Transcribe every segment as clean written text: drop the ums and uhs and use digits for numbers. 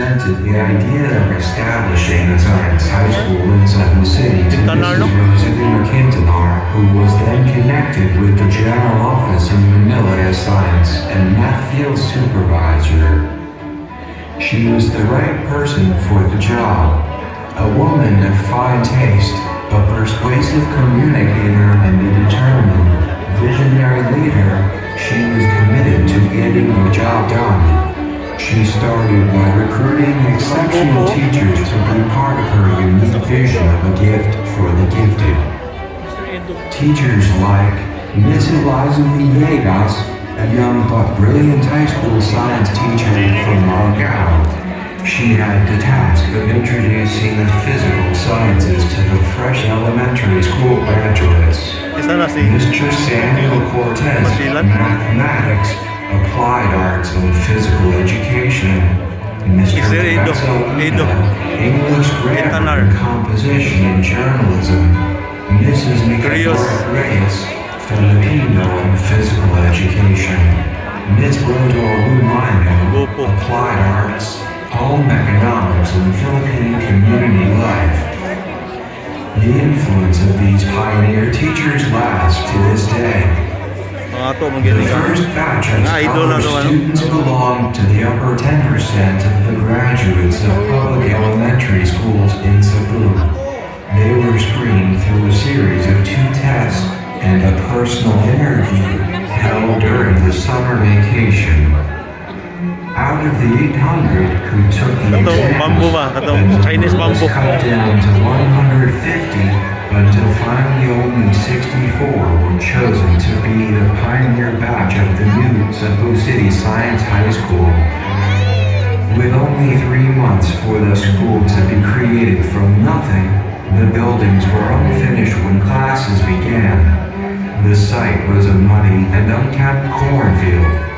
presented the idea of establishing a science high school in Cebu City to Mrs. Rosalie McIntyre, who was then connected with the general office in Manila as science and math field supervisor. She was the right person for the job. A woman of fine taste, a persuasive communicator, and a determined, visionary leader, she was committed to getting the job done. She started by recruiting exceptional teachers to be part of her unique vision of a gift for the gifted. Teachers like Miss Eliza Villegas, a young but brilliant high school science teacher from Margao. She had the task of introducing the physical sciences to the fresh elementary school graduates. Mr. Samuel Cortez, mathematics, applied arts and physical education. Mr. Edo, English grammar and composition and journalism. Mrs. Miguel Reyes, Filipino and physical education. Ms. Rodor Lumino, applied arts, home economics and Philippine community life. The influence of these pioneer teachers lasts to this day. The first batch of scholar students belong to the upper 10% of the graduates of public elementary schools in Cebu. They were screened through a series of 2 tests and a personal interview held during the summer vacation. Out of the 800 who took the exams, the number was cut down to 150 until finally only 64 were chosen to be the pioneer batch of the new Cebu City Science High School. With only 3 months for the school to be created from nothing, the buildings were unfinished when classes began. The site was a muddy and unkept cornfield.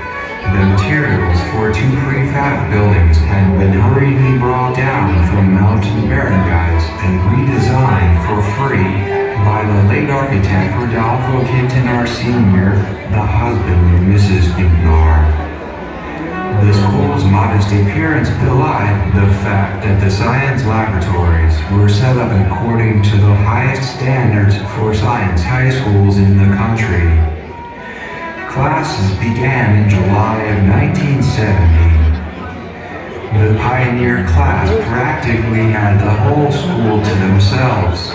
The materials for 2 prefab buildings had been hurriedly brought down from mountain barangays and redesigned for free by the late architect Rodolfo Quintanar Sr., the husband of Mrs. Quintanar. The school's modest appearance belied the fact that the science laboratories were set up according to the highest standards for science high schools in the country. Classes began in July of 1970. The pioneer class practically had the whole school to themselves.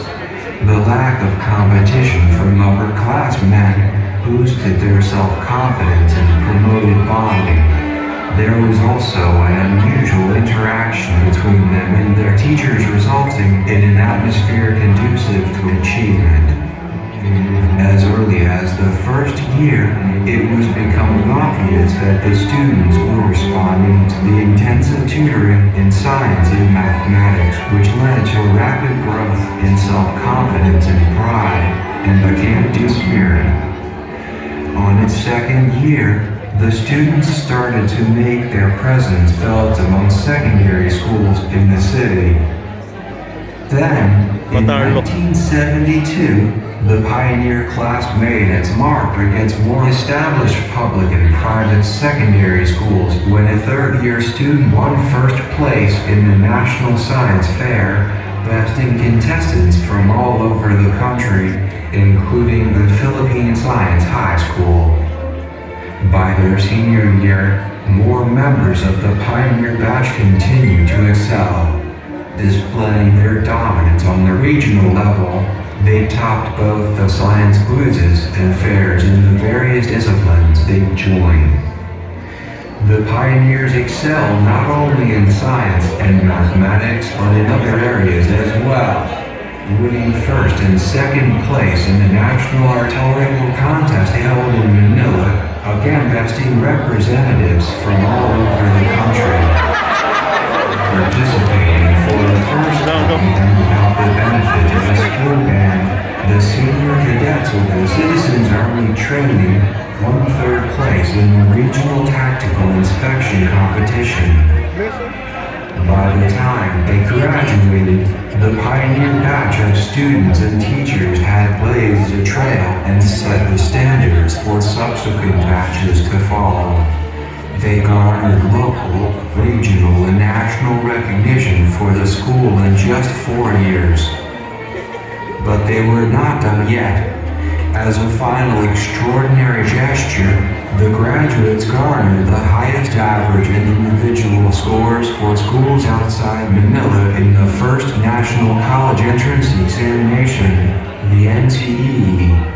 The lack of competition from upperclassmen boosted their self-confidence and promoted bonding. There was also an unusual interaction between them and their teachers, resulting in an atmosphere conducive to achievement. As early as the first year, it was becoming obvious that the students were responding to the intensive tutoring in science and mathematics, which led to rapid growth in self-confidence and pride and the can-do spirit. On its second year, the students started to make their presence felt among secondary schools in the city. Then, in 1972, the pioneer class made its mark against more established public and private secondary schools when a third-year student won first place in the National Science Fair, besting contestants from all over the country, including the Philippine Science High School. By their senior year, more members of the pioneer batch continued to excel. Displaying their dominance on the regional level, they topped both the science quizzes and fairs in the various disciplines they joined. The pioneers excelled not only in science and mathematics, but in other areas as well, winning first and second place in the National Artillery Contest held in Manila, again besting representatives from all over the country. Participating for the first time without the benefit of a school band, the senior cadets of the Citizens Army training won third place in the regional tactical inspection competition. By the time they graduated, the pioneer batch of students and teachers had blazed a trail and set the standards for subsequent batches to follow. They garnered local, regional, and national just 4 years. But they were not done yet. As a final extraordinary gesture, the graduates garnered the highest average in individual scores for schools outside Manila in the first National College Entrance Examination, the NCE.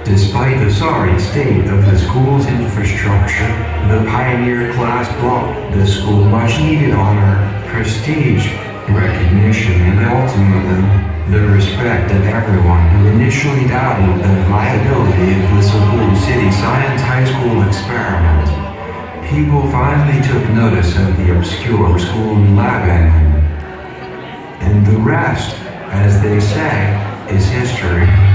Despite the sorry state of the school's infrastructure, the pioneer class brought the school much needed honor, prestige, recognition, and ultimately, the respect of everyone who initially doubted the viability of the Cebu City Science High School experiment. People finally took notice of the obscure school in Laban. And the rest, as they say, is history.